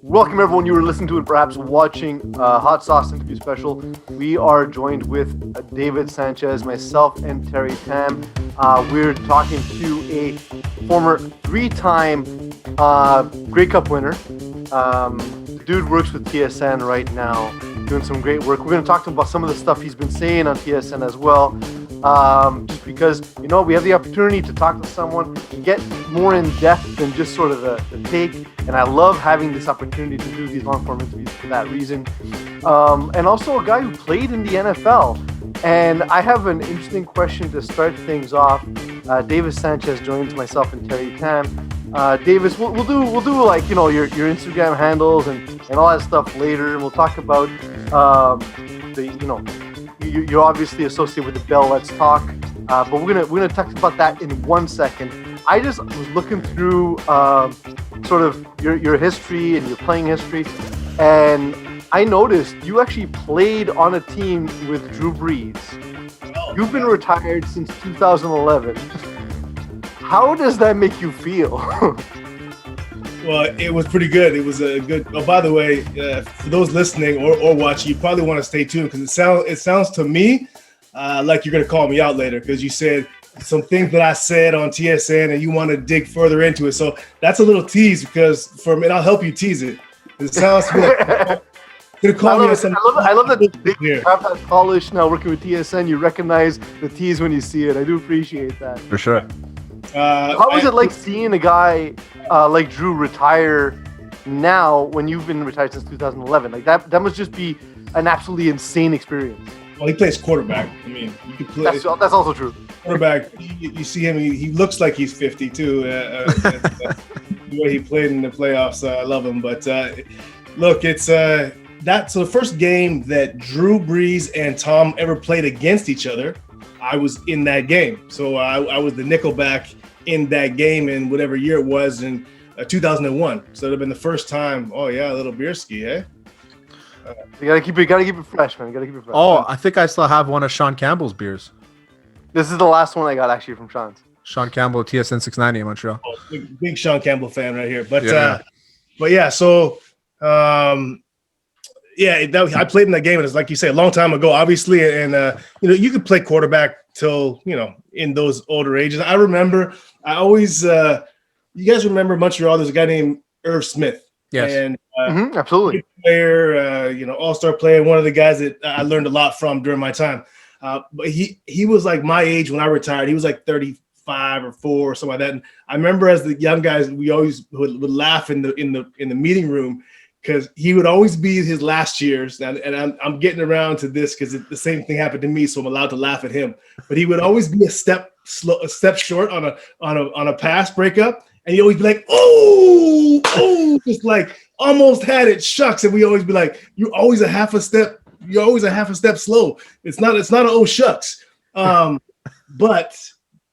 Welcome, everyone. You were listening to it, perhaps watching Hot Sauce interview special. We are joined with Davis Sanchez, myself, and Terry Tam. We're talking to a former three-time Grey Cup winner. Dude works with TSN right now, doing some great work. We're going to talk to him about some of the stuff he's been saying on TSN as well. Just because, we have the opportunity to talk to someone and get more in depth than just sort of the take. And I love having this opportunity to do these long form interviews for that reason. And also a guy who played in the NFL. And I have an interesting question to start things off. Davis Sanchez joins myself and Terry Tam. Davis, we'll do like, your Instagram handles and all that stuff later. And we'll talk about you're obviously associated with the Bell Let's Talk, but we're gonna talk about that in 1 second. I just was looking through sort of your history and your playing history, and I noticed you actually played on a team with Drew Brees. You've been retired since 2011. How does that make you feel? Well, it was pretty good. It was a good. Oh, by the way, for those listening or watching, you probably want to stay tuned because it sounds to me like you're going to call me out later because you said some things that I said on TSN and you want to dig further into it. So that's a little tease because and I'll help you tease it. It sounds like you're going to call me on something. I love that you have that polish now working with TSN. You recognize the tease when you see it. I do appreciate that. For sure. How was it like seeing a guy like Drew retire now when you've been retired since 2011? Like that must just be an absolutely insane experience. Well, he plays quarterback. I mean, you could play. That's also true. Quarterback. You see him. He looks like he's 50 too. The way he played in the playoffs, I love him. But look, it's so the first game that Drew Brees and Tom ever played against each other, I was in that game. So I was the nickelback in that game in whatever year it was in 2001. So it'd have been the first time. Oh yeah, a little beer ski, eh? You gotta keep it fresh, man. You gotta keep it fresh. Oh, I think I still have one of Sean Campbell's beers. This is the last one I got actually from Sean's. Sean Campbell, TSN 690 in Montreal. Oh, big Sean Campbell fan right here. But yeah. So I played in that game, and it's like you say, a long time ago, obviously. And you could play quarterback till in those older ages. I remember. I always. You guys remember Montreal? There's a guy named Irv Smith. Yes. And absolutely. Player, all-star player. One of the guys that I learned a lot from during my time. But he was like my age when I retired. He was like 35 or 4 or something like that. And I remember as the young guys, we always would laugh in the meeting room. Because he would always be his last years, and I'm getting around to this because the same thing happened to me, so I'm allowed to laugh at him. But he would always be a step short on a pass breakup, and he'd always be like, oh, just like almost had it, shucks, and we always be like, you're always a half a step slow. It's not an oh shucks. But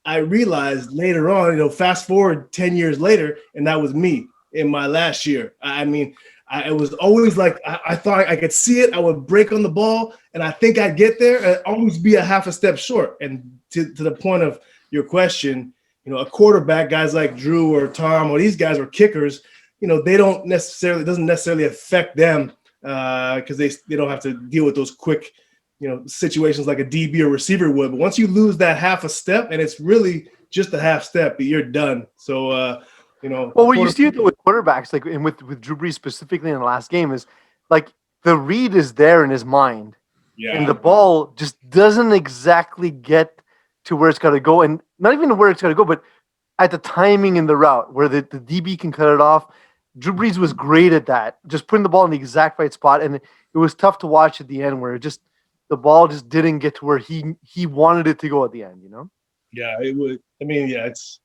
I realized later on, fast forward 10 years later, and that was me in my last year. I mean. It was always like I thought I could see it. I would break on the ball, and I think I'd get there and always be a half a step short. And to the point of your question, a quarterback, guys like Drew or Tom or these guys are kickers. They doesn't necessarily affect them because they don't have to deal with those quick, situations like a DB or receiver would. But once you lose that half a step, and it's really just a half step, you're done. So. Well, what you see with quarterbacks, like and with Drew Brees specifically in the last game, is like the read is there in his mind, and the ball just doesn't exactly get to where it's got to go, and not even where it's got to go, but at the timing in the route where the DB can cut it off. Drew Brees was great at that, just putting the ball in the exact right spot, and it was tough to watch at the end where the ball just didn't get to where he wanted it to go at the end. Yeah, it would. I mean, it's.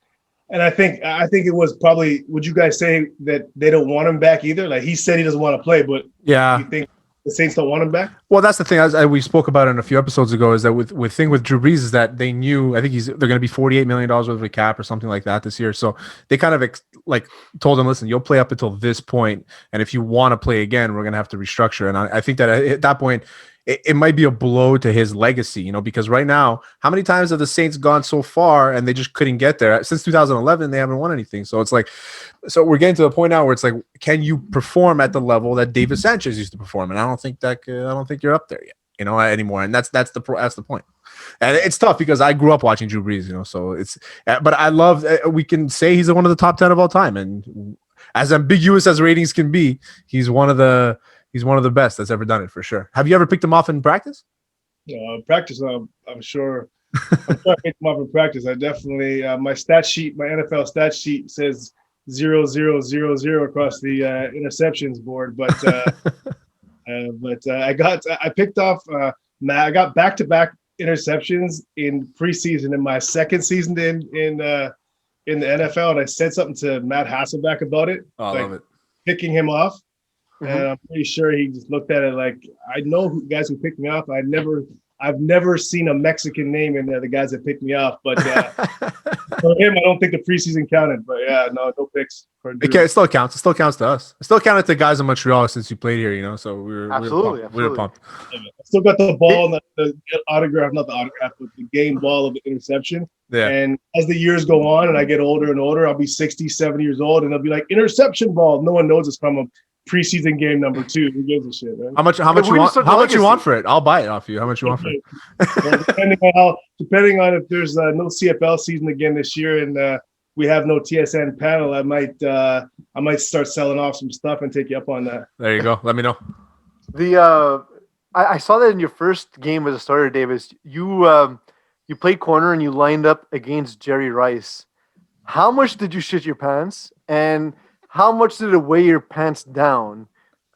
And I think it was probably. Would you guys say that they don't want him back either? Like he said, he doesn't want to play, but you think the Saints don't want him back? Well, that's the thing. As we spoke about it a few episodes ago, is that with Drew Brees is that they knew. I think they're going to be $48 million worth of a cap or something like that this year. So they kind of told him, listen, you'll play up until this point, and if you want to play again, we're going to have to restructure. And I think that at that point, it might be a blow to his legacy, because right now, how many times have the Saints gone so far and they just couldn't get there? Since 2011, they haven't won anything. So it's like, so we're getting to the point now where it's like, can you perform at the level that Davis Sanchez used to perform? And I don't think you're up there yet, anymore. And that's the point. And it's tough because I grew up watching Drew Brees, so it's, but I love, we can say he's one of the top 10 of all time. And as ambiguous as ratings can be, he's one of the best that's ever done it, for sure. Have you ever picked him off in practice? Practice, I'm sure. I picked him off in practice. I definitely, my NFL stat sheet says 0, 0, 0, 0 across the interceptions board. But I picked off I got back-to-back interceptions in preseason in my second season in the NFL, and I said something to Matt Hasselbeck about it. I love it. Picking him off. And I'm pretty sure he just looked at it like, I know guys who picked me off. I've never seen a Mexican name in there, the guys that picked me off. But for him, I don't think the preseason counted. But no picks. It still counts. It still counts to us. It still counted to guys in Montreal since you played here, so we were pumped. I still got the ball and the autograph, not the autograph, but the game ball of the interception. Yeah. And as the years go on and I get older and older, I'll be 60, 70 years old, and they'll be like, interception ball. No one knows it's from a preseason game number 2. Who gives a shit, man? How much you want for it? I'll buy it off you. How much you want for it? Well, depending on if there's no CFL season again this year and we have no TSN panel, I might start selling off some stuff and take you up on that. There you go. Let me know. I saw that in your first game as a starter, Davis. You played corner and you lined up against Jerry Rice. How much did you shit your pants? And how much did it weigh your pants down,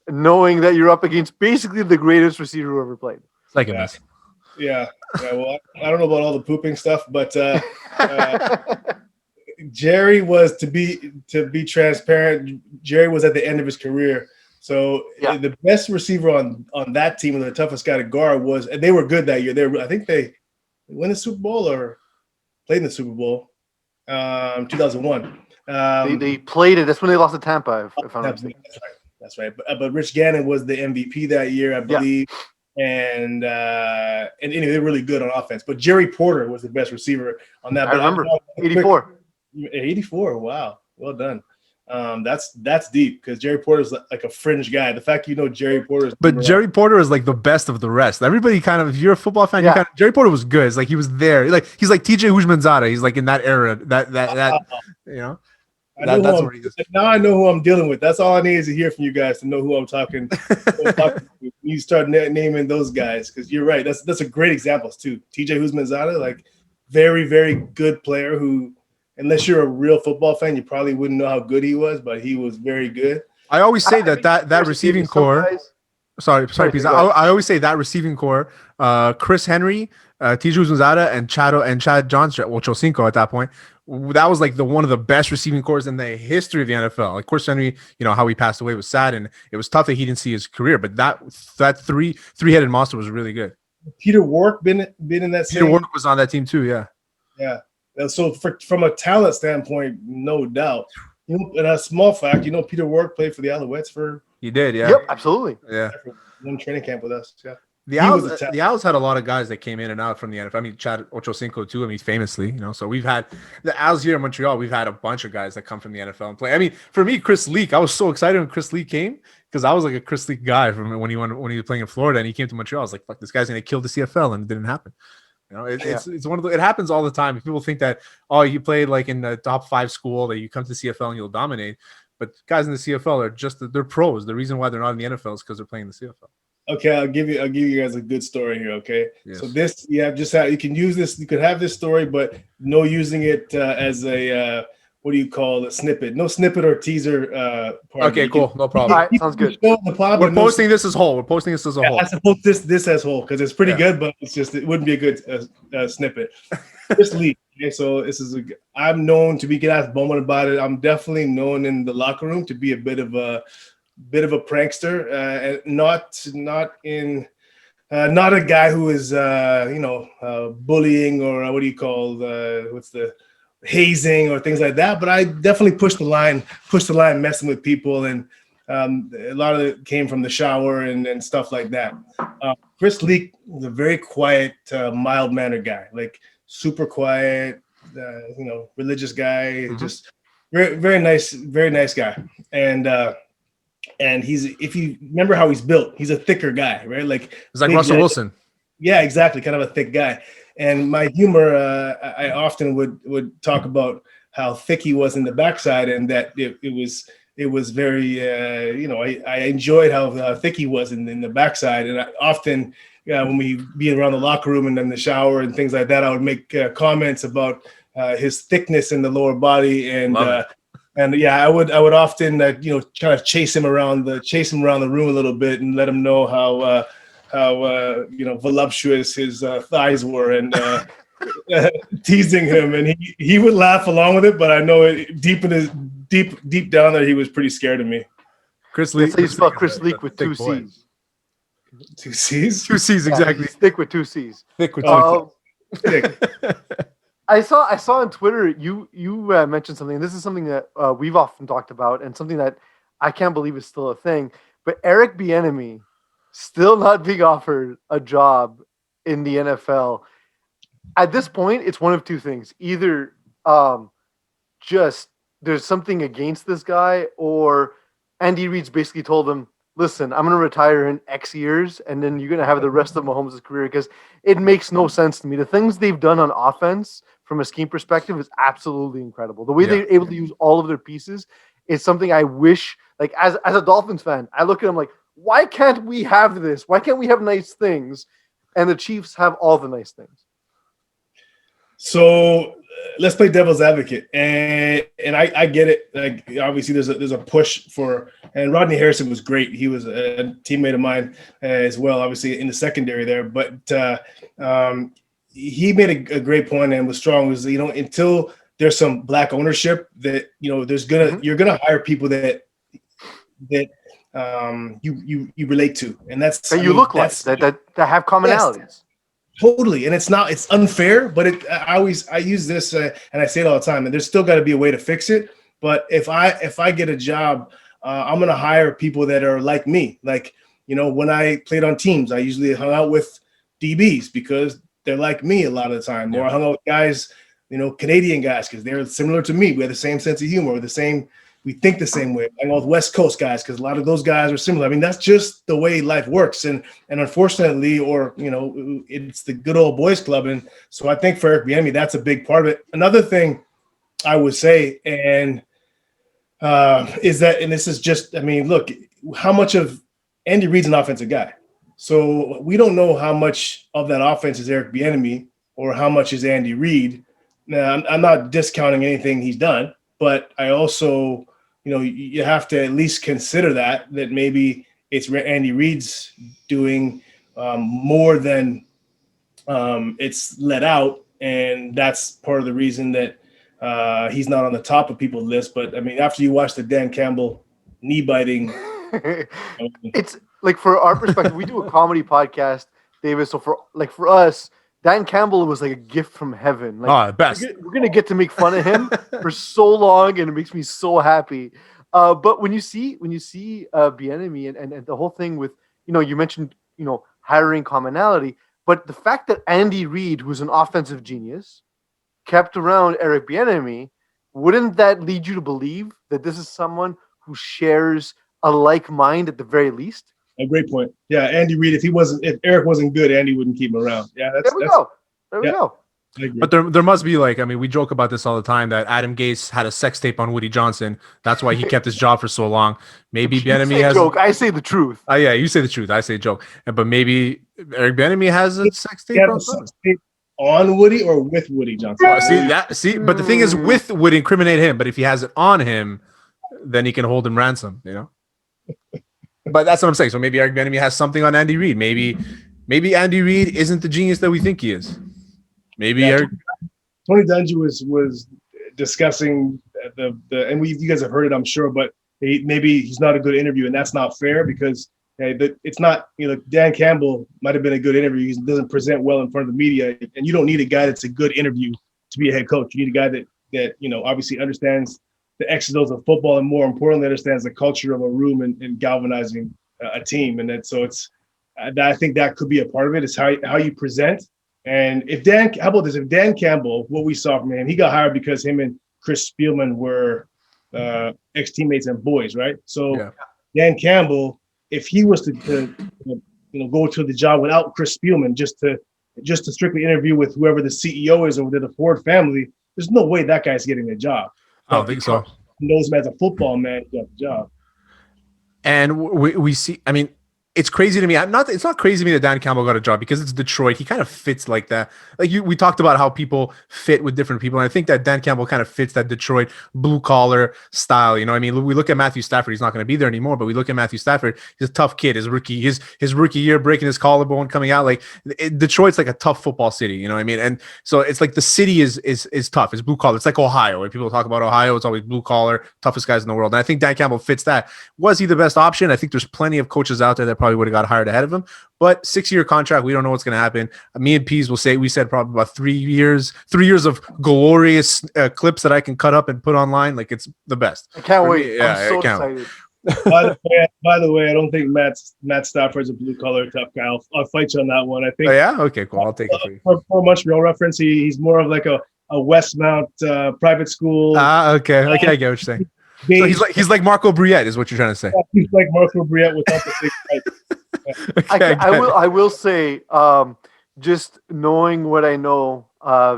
knowing that you're up against basically the greatest receiver who ever played? It's like a mess. Yeah. Well, I don't know about all the pooping stuff, but Jerry was, to be transparent, Jerry was at the end of his career. So the best receiver on that team and the toughest guy to guard was, and they were good that year. I think they won the Super Bowl or played in the Super Bowl, 2001. They played it. That's when they lost to Tampa, if I'm not mistaken. That's right. But Rich Gannon was the MVP that year, I believe. Yeah. And anyway, they're really good on offense. But Jerry Porter was the best receiver on that. I remember 84. 84. Wow, well done. That's deep because Jerry Porter is like a fringe guy. The fact Jerry Porter Jerry Porter is like the best of the rest. Everybody kind of, if you're a football fan, Jerry Porter was good. It's like he was there. Like he's like TJ Houshmandzadeh. He's like in that era. That that's where he is. Now I know who I'm dealing with. That's all I need is to hear from you guys to know who I'm talking. You start naming those guys because you're right. That's a great example too. TJ Houshmandzadeh, like very, very good player who, unless you're a real football fan, you probably wouldn't know how good he was, but he was very good. I always say that receiving core. Sorry, Peeze. I always say that receiving core. Chris Henry, TJ Houshmandzadeh, and Chad Johnson. Well, Chocinco at that point. That was like one of the best receiving cores in the history of the NFL. Like Chris Henry, how he passed away was sad, and it was tough that he didn't see his career. But that three-headed monster was really good. Peter Wark been in that. Peter Wark was on that team too. Yeah. Yeah. So from a talent standpoint, no doubt. And a small fact, Peter Wark played for the Alouettes for. He did, yeah. Yep, absolutely. Yeah. One training camp with us. Yeah. The Owls had a lot of guys that came in and out from the NFL. I mean, Chad Ochocinco too. I mean, famously, So we've had the Owls here in Montreal. We've had a bunch of guys that come from the NFL and play. I mean, for me, Chris Leak, I was so excited when Chris Leak came because I was like a Chris Leak guy from when he was playing in Florida and he came to Montreal. I was like, fuck, this guy's gonna kill the CFL, and it didn't happen. It's one of it happens all the time. People think that you played like in the top 5 school that you come to CFL and you'll dominate, but guys in the CFL are they're pros. The reason why they're not in the NFL is because they're playing in the CFL. Okay, I'll give you guys a good story here. Okay, yes. So this you can use this. You could have this story, but no using it as a what do you call a snippet? No snippet or teaser. Part. Okay, cool, no problem. All right, sounds good. We're posting this as whole. We're posting this as a whole. I suppose this as whole because it's pretty good, but it wouldn't be a good snippet. This league. Okay, so I'm known to be. Can ask Bowman about it. I'm definitely known in the locker room to be a bit of a prankster, and not a guy who is bullying or what do you call hazing or things like that. But I definitely push the line, messing with people, and A lot of it came from the shower and stuff like that. Chris Leak was a very quiet, mild-mannered guy, like super quiet, religious guy, just very, very nice guy. And if you remember how he's built, he's a thicker guy, right? Like It's like Russell Wilson. Yeah, exactly. Kind of a thick guy. And my humor, I often would talk about how thick he was in the backside, and that it was very, I enjoyed how thick he was in the backside. And I often, when we be around the locker room and then the shower and things like that, I would make comments about his thickness in the lower body. And I would often, kind of chase him around the room a little bit and let him know how voluptuous his thighs were, and teasing him, and he would laugh along with it. But I know deep down there, he was pretty scared of me. Chris Leak. That's how you spell Chris Leak with two C's. 2 C's? 2 C's, exactly. Thick with 2 C's. Thick with 2 C's. Thick. I saw on Twitter you mentioned something. And this is something that we've often talked about, and something that I can't believe is still a thing. But Eric Bieniemy still not being offered a job in the NFL. At this point, it's one of two things: either just there's something against this guy, or Andy Reid's basically told him, listen, I'm going to retire in X years, and then you're going to have the rest of Mahomes' career, because it makes no sense to me. The things they've done on offense from a scheme perspective is absolutely incredible. The way they're able to use all of their pieces is something I wish, like as a Dolphins fan, I look at them like, why can't we have this? Why can't we have nice things? And the Chiefs have all the nice things. So let's play devil's advocate, and I get it. Like, obviously, there's a push for, and Rodney Harrison was great. He was a teammate of mine as well, obviously in the secondary there. But he made a great point and was strong. Was, until there's some black ownership, that you're gonna hire people that you relate to, and that's that you look like that have commonalities. Yes. Totally, and it's unfair, but I use this and I say it all the time. And there's still got to be a way to fix it. But if I get a job, I'm gonna hire people that are like me. Like, when I played on teams, I usually hung out with DBs because they're like me a lot of the time. Or I hung out with guys, Canadian guys, because they're similar to me. We have the same sense of humor, we think the same way. I know with West Coast guys, because a lot of those guys are similar. I mean, that's just the way life works. And unfortunately, it's the good old boys club. And so I think for Eric Bieniemy, that's a big part of it. Another thing I would say, and is that, and this is just, look, how much of Andy Reid's an offensive guy. So we don't know how much of that offense is Eric Bieniemy or how much is Andy Reid. Now, I'm not discounting anything he's done, but I also, you have to at least consider that maybe it's Andy Reid's doing more than it's let out, and that's part of the reason that he's not on the top of people's list. But after you watch the Dan Campbell knee biting, it's like, for our perspective, we do a comedy podcast, Davis. So for us, Dan Campbell was like a gift from heaven. Like, best. We're gonna get to make fun of him for so long, and it makes me so happy. But when you see Bieniemy and the whole thing with, you mentioned, hiring commonality, but the fact that Andy Reid, who's an offensive genius, kept around Eric Bieniemy, wouldn't that lead you to believe that this is someone who shares a like mind at the very least? A great point. Yeah, Andy Reid. If Eric wasn't good, Andy wouldn't keep him around. Yeah, there we go. There we go. But there must be, like, we joke about this all the time, that Adam Gase had a sex tape on Woody Johnson. That's why he kept his job for so long. Maybe Bieniemy has joke. I say the truth. Yeah, you say the truth. I say joke. But maybe Eric Bieniemy has a sex tape on Woody or with Woody Johnson. But the thing is, with would incriminate him. But if he has it on him, then he can hold him ransom. But that's what I'm saying. So maybe Eric Bieniemy has something on Andy Reid. Maybe Andy Reid isn't the genius that we think he is. Maybe Eric. Tony Dungy was discussing and you guys have heard it, I'm sure, but maybe he's not a good interview, and that's not fair, because it's not, Dan Campbell might have been a good interview. He doesn't present well in front of the media, and you don't need a guy that's a good interview to be a head coach. You need a guy that obviously understands the X's and O's of football, and more importantly, understands the culture of a room and galvanizing a team. And then, so it's, I think that could be a part of it, is how you present. And how about this? If Dan Campbell, what we saw from him, he got hired because him and Chris Spielman were ex-teammates and boys, right? So Dan Campbell, if he was to go to the job without Chris Spielman, just to strictly interview with whoever the CEO is or within the Ford family, there's no way that guy's getting a job. I don't think so. He knows him as a football man, he got the job. And we see, I mean, it's crazy to me. It's not crazy to me that Dan Campbell got a job because it's Detroit. He kind of fits like that. Like we talked about how people fit with different people. And I think that Dan Campbell kind of fits that Detroit blue collar style. You know, I mean, we look at Matthew Stafford. He's not going to be there anymore, but we look at Matthew Stafford. He's a tough kid. His rookie year, breaking his collarbone, coming out. Like Detroit's like a tough football city. You know what I mean? And so it's like the city is tough. It's blue collar. It's like Ohio. When people talk about Ohio, it's always blue collar, toughest guys in the world. And I think Dan Campbell fits that. Was he the best option? I think there's plenty of coaches out there that probably would have got hired ahead of him, but 6-year contract, we don't know what's going to happen. Me and Peeze we said probably about 3 years of glorious clips that I can cut up and put online. Like it's the best. I can't wait. I'm so excited. By the way, I don't think Matt Stafford's a blue collar tough guy. I'll fight you on that one. I think. Oh, yeah. Okay. Cool. I'll take it for you. For Montreal reference, he's more of like a Westmount private school. Okay. I get what you're saying. So he's like Marco Briette, is what you're trying to say. Yeah, he's like Marco Briette without the big fight. Okay, I will say, just knowing what I know,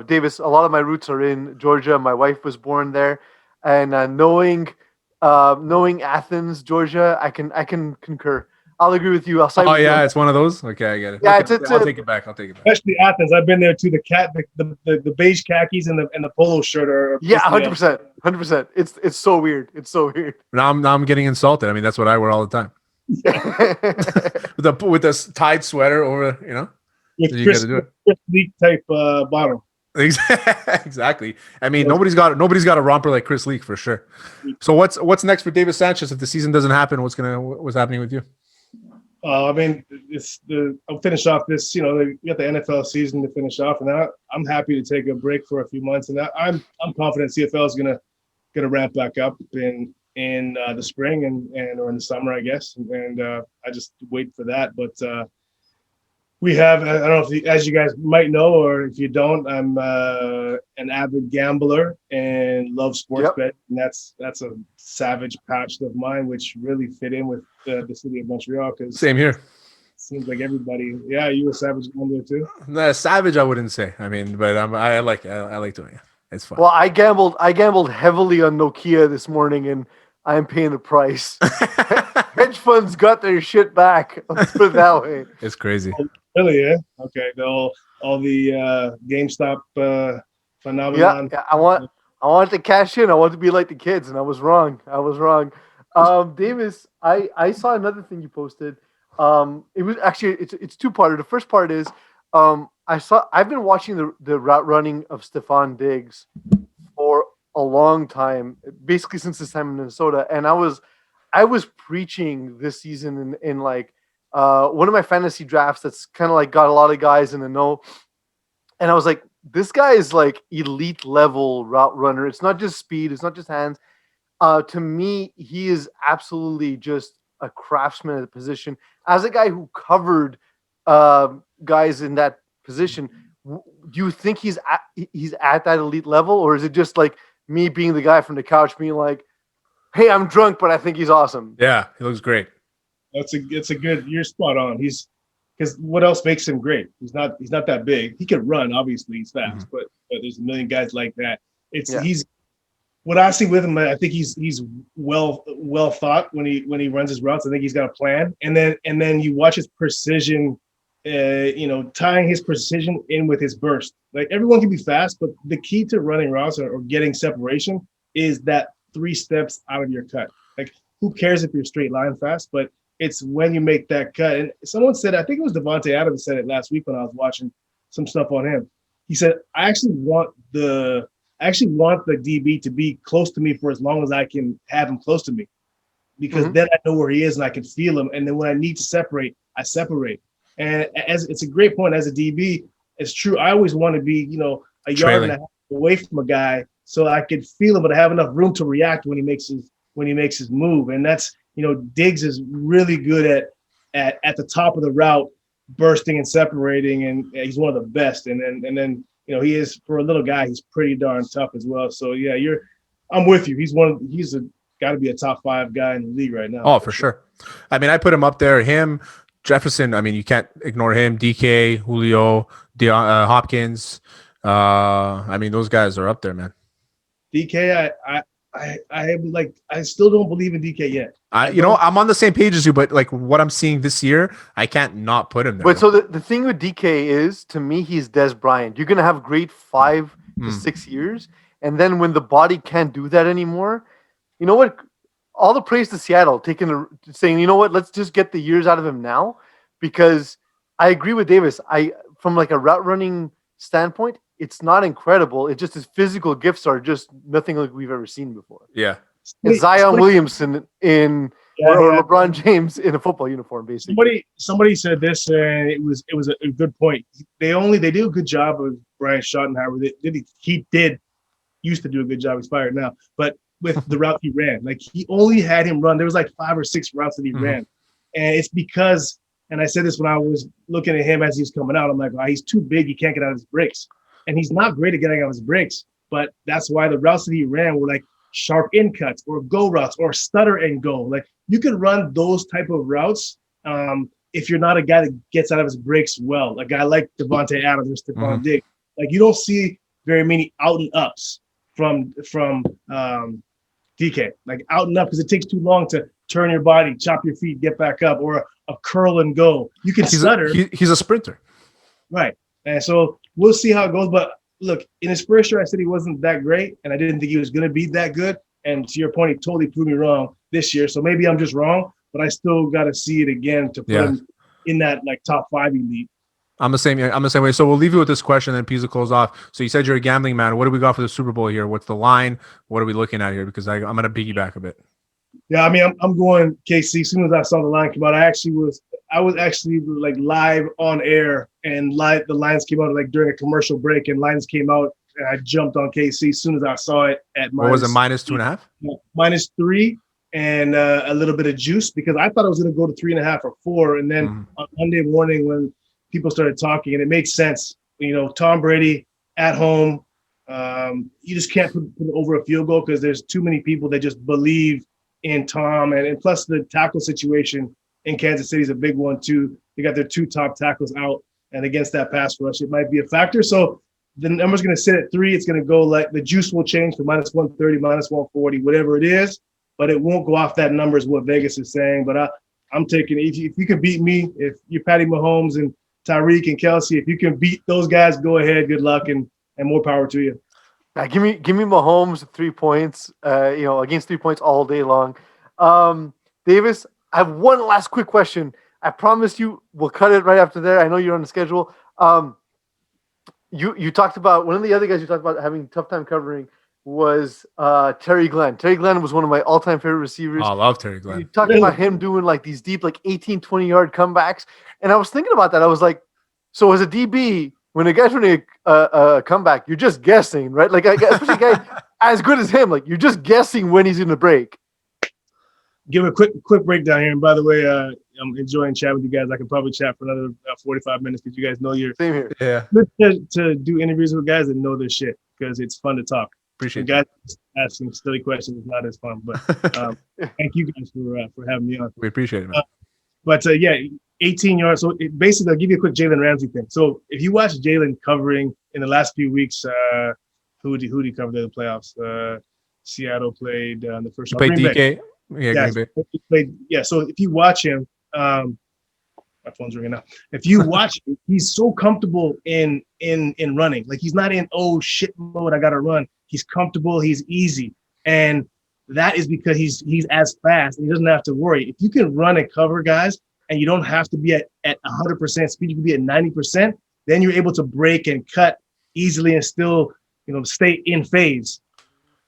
Davis, a lot of my roots are in Georgia. My wife was born there, and knowing Athens, Georgia, I can concur. I'll agree with you. I'll side with you. It's one of those. Okay, I get it. Yeah, okay, I'll take it back. Especially Athens. I've been there too. The beige khakis and the polo shirt are. Yeah, 100%. It's so weird. It's so weird. Now I'm getting insulted. I mean, that's what I wear all the time. with the tied sweater over, you know. With so you Chris, got to do it. Chris Leak type bottom. Exactly. I mean, nobody's got a romper like Chris Leak for sure. So what's next for Davis Sanchez if the season doesn't happen? What's happening with you? I mean, I'll finish off this. You know, we got the NFL season to finish off, and I'm happy to take a break for a few months. And I'm confident CFL is gonna ramp back up in the spring and or in the summer, I guess. And I just wait for that. But we have, I don't know if as you guys might know, or if you don't, I'm an avid gambler and love sports betting. And that's a savage passion of mine, which really fit in with the city of Montreal. Because same here. Seems like everybody. Yeah, you a savage gambler too? No, savage, I wouldn't say. I mean, but I like doing it. It's fun. Well, I gambled heavily on Nokia this morning, and I'm paying the price. Hedge funds got their shit back. Let's put it that way. It's crazy. Really? Yeah. Okay. All the GameStop phenomenon. Yeah. I wanted to cash in. I wanted to be like the kids, and I was wrong. Davis, I saw another thing you posted. It was actually it's two-parter. The first part is I've been watching the route running of Stephon Diggs for a long time, basically since his time in Minnesota, and I was preaching this season in like one of my fantasy drafts that's kind of like got a lot of guys in the know, and I was like, this guy is like elite level route runner. It's not just speed, it's not just hands. To me, he is absolutely just a craftsman at the position. As a guy who covered guys in that position, do you think he's at that elite level, or is it just like me being the guy from the couch being like, hey, I'm drunk, but I think he's awesome? Yeah, he looks great. It's a good. You're spot on. Because what else makes him great? He's not that big. He can run. Obviously, he's fast, but there's a million guys like that. He's what I see with him. I think he's well thought when he runs his routes. I think he's got a plan, and then you watch his precision. Tying his precision in with his burst. Like everyone can be fast, but the key to running routes or getting separation is that 3 steps out of your cut. Like who cares if you're straight line fast, but it's when you make that cut. And someone said, I think it was Devontae Adams said it last week when I was watching some stuff on him. He said, I actually want the DB to be close to me for as long as I can have him close to me, because then I know where he is and I can feel him. And then when I need to separate, I separate. And as it's a great point as a DB, it's true. I always want to be, a yard and a half away from a guy so I could feel him, but I have enough room to react when he makes his move. And that's, Diggs is really good at the top of the route, bursting and separating, and he's one of the best. And then he is, for a little guy, he's pretty darn tough as well. So yeah, I'm with you. He's got to be a top 5 guy in the league right now. Oh, for sure. I mean, I put him up there. Him, Jefferson. I mean, you can't ignore him. DK, Julio, Hopkins. I mean, those guys are up there, man. DK, I still don't believe in DK yet. I'm on the same page as you, but like what I'm seeing this year, I can't not put him there. But so the thing with DK is, to me, he's Des Bryant. You're gonna have great 5 to 6 years, and then when the body can't do that anymore, you know what? All the praise to Seattle, saying, you know what? Let's just get the years out of him now, because I agree with Davis. From like a route running standpoint, it's not incredible. It's just his physical gifts are just nothing like we've ever seen before. Yeah. It's Zion Williamson or LeBron James in a football uniform, basically. Somebody said this, and it was a good point. They do a good job of Brian Schottenheimer. He did used to do a good job. He's fired now, but with the route he ran, like he only had him run. There was like 5 or 6 routes that he ran, and it's because. And I said this when I was looking at him as he was coming out. I'm like, oh, he's too big. He can't get out of his breaks. And he's not great at getting out of his breaks, but that's why the routes that he ran were like sharp in cuts or go routes or stutter and go. Like you can run those type of routes if you're not a guy that gets out of his breaks well. A guy like Devontae Adams or Stephon Diggs. Like you don't see very many out and ups from DK. Like out and up because it takes too long to turn your body, chop your feet, get back up, or a curl and go. You can stutter. He's a sprinter. Right. And so we'll see how it goes. But look, in his first year, I said he wasn't that great, and I didn't think he was going to be that good. And to your point, he totally proved me wrong this year. So maybe I'm just wrong, but I still got to see it again to put him in that like top 5 elite. I'm the same way. So we'll leave you with this question, then Peeze will close off. So you said you're a gambling man. What do we got for the Super Bowl here? What's the line? What are we looking at here? Because I'm going to piggyback a bit. Yeah, I mean, I'm going KC. As soon as I saw the line come out, I was actually like live on air, and the lines came out like during a commercial break, and lines came out, and I jumped on KC as soon as I saw it at what was it, -2.5? -3 and a little bit of juice, because I thought I was going to go to 3.5 or 4, and then on Monday morning when people started talking, and it makes sense, Tom Brady at home, you just can't put over a field goal because there's too many people that just believe in Tom, and plus the tackle situation in Kansas City is a big one too. They got their 2 top tackles out, and against that pass rush, it might be a factor. So the number's going to sit at 3. It's going to go like the juice will change to -130, -140, whatever it is, but it won't go off that number is what Vegas is saying. But I'm taking if you can beat me, if you're Patty Mahomes and Tyreek and Kelsey, if you can beat those guys, go ahead. Good luck and more power to you. Give me Mahomes 3 points. Against 3 points all day long. Davis, I have one last quick question. I promise you we'll cut it right after there. I know you're on the schedule. You talked about one of the other guys you talked about having a tough time covering was Terry Glenn. Terry Glenn was one of my all-time favorite receivers. Oh, I love Terry Glenn. You talked about him doing like these deep, like 18, 20-yard comebacks. And I was thinking about that. I was like, so as a DB, when a guy's running a comeback, you're just guessing, right? Like, especially a guy as good as him, like you're just guessing when he's going to break. Give a quick breakdown here. And by the way, I'm enjoying chatting with you guys. I can probably chat for another 45 minutes because you guys know you're same here. Yeah. Good to do interviews with guys that know their shit because it's fun to talk. Appreciate guys asking silly questions is not as fun, but thank you guys for having me on. We appreciate it, man. But 18 yards. So basically, I'll give you a quick Jalen Ramsey thing. So if you watch Jalen covering in the last few weeks, who did he cover in the playoffs? Seattle played in the first round. Played DK. So if you watch him, my phone's ringing now. If you watch him, he's so comfortable in running. Like he's not in oh shit mode, I gotta run. He's comfortable, he's easy. And that is because he's as fast and he doesn't have to worry. If you can run and cover guys and you don't have to be at 100% speed, you can be at 90%, then you're able to break and cut easily and still, stay in phase.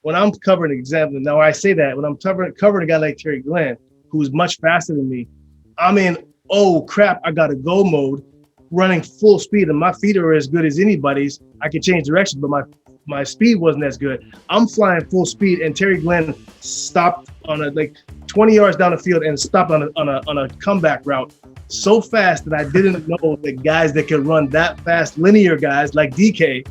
When I'm covering an example, now I say that when I'm covering a guy like Terry Glenn, who's much faster than me, I'm in, oh crap, I gotta go mode, running full speed, and my feet are as good as anybody's. I can change direction, but my speed wasn't as good. I'm flying full speed, and Terry Glenn stopped on a 20 yards down the field and stopped on a comeback route so fast that I didn't know that guys that could run that fast, linear guys like DK,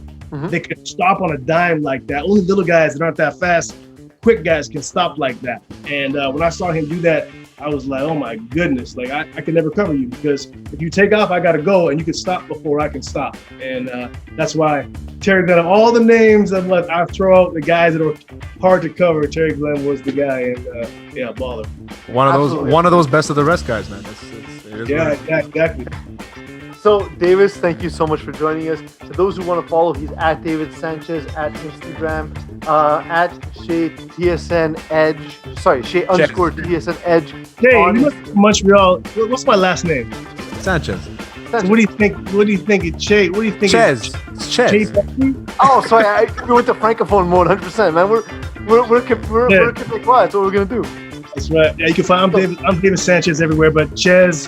they could stop on a dime like that. Only little guys that aren't that fast, quick guys can stop like that. And when I saw him do that, I was like, oh my goodness, like I can never cover you, because if you take off, I got to go, and you can stop before I can stop. And that's why Terry Glenn, all the names of what I throw out, the guys that are hard to cover, Terry Glenn was the guy, and baller. One of those best of the rest guys, man. Yeah, exactly. So, Davis, thank you so much for joining us. For those who want to follow, he's at David Sanchez at Instagram, at Shea TSN Edge. Sorry, Shea underscore TSN Edge. Hey, you know, Montreal. What's my last name? Sanchez. So what do you think? What do you think it's Shea? What do you think? Chez. It's Chez. Oh, sorry, we went to francophone mode, 100%, man. We're Quebecois. That's what we're gonna do. That's right. Yeah, you can find I'm Davis Sanchez everywhere, but Chez,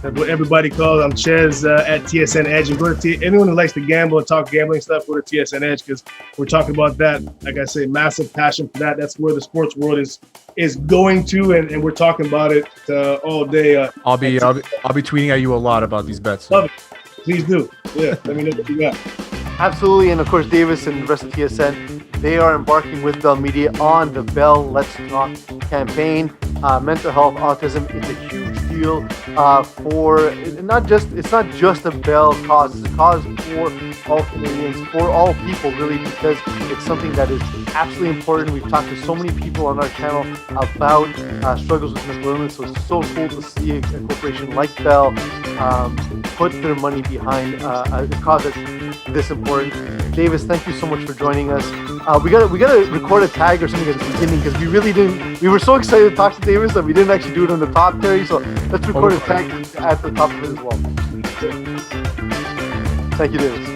what everybody calls, I'm Chez at TSN Edge. And go to anyone who likes to gamble and talk gambling stuff, go to TSN Edge, because we're talking about that. Like I say, massive passion for that. That's where the sports world is going to, and we're talking about it all day. I'll be tweeting at you a lot about these bets. Love it. Please do. Yeah, let me know what you got. Absolutely, and of course, Davis and the rest of TSN, they are embarking with Bell Media on the Bell Let's Talk campaign. Mental health, autism, it's a huge deal for it's not just a Bell cause, it's a cause for all Canadians, for all people really, because it's something that is absolutely important. We've talked to so many people on our channel about struggles with mental illness, so it's so cool to see a corporation like Bell put their money behind a cause that's this important. Davis, thank you so much for joining us. We gotta record a tag or something at the beginning, because we really didn't. We were so excited to talk to Davis that we didn't actually do it on the top, Terry. So let's record a tag at the top of it as well. Thank you, Davis.